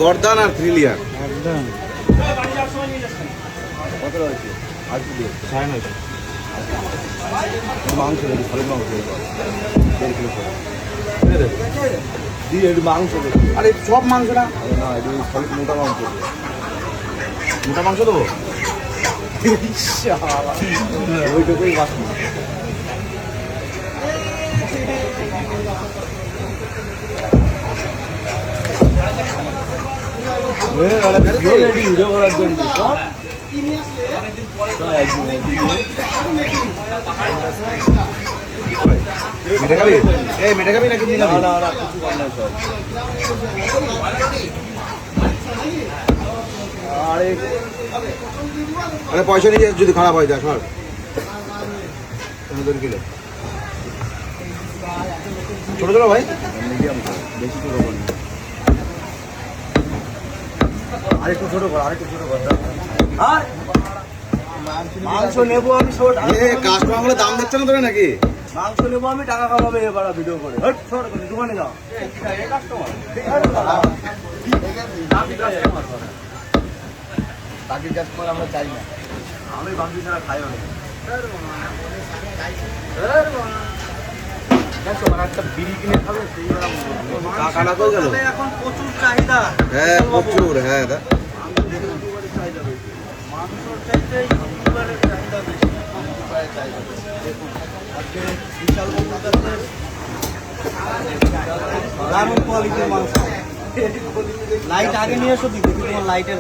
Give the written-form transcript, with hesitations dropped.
গর্দান আর ক্রিলিয়ার একদম কত রয়েছে আর কি দিয়ে 9.5 মাংস দেবে সলিড মাংস দেবে 1.5 কিলো দিয়ে একটু মাংস দেবে আরে সব মাংস না না একটু সলিড মোটা মাংস দেবে মোটা মাংস দেবো ওইটুকুই বাসন ভিডিও করার জন্য মেটে খাবি এই মেটে খাবি নাকি নিয়ে যাবি? না না কিছু কম নাই সব আরে আরে পয়সা নিয়ে যদি খারাপ হয় যা সর 2 কিলো ছোট ছোট ভাই মিডিয়াম বেশি ছোট করি আরেকটু ছোট কর আরেকটু ছোট কর আর মাংস নেবো আমি কাস্টমার হলে দাম দিচ্ছে না তোরা নাকি মাংস নেবো আমি টাকা খাওয়াবে এবার ভিডিও করে দোকানে যাও বাকি কাস্টমার আমরা চাই না আমি বাকি ছাড়া খাই অনেক একটা বিড়ি কিনে খাবে সেই কাটা কই গেল এখন প্রচুর চাহিদা হ্যাঁ প্রচুর হ্যাঁ দা মাংসর চাইতে ইউটিউবারের চাহিদা বেশি চাহিদা দেখুন আজকে বিশাল দারুণ কোয়ালিটির মাংস লাইট আগে নিয়ে এসো দিদি তোমার লাইটের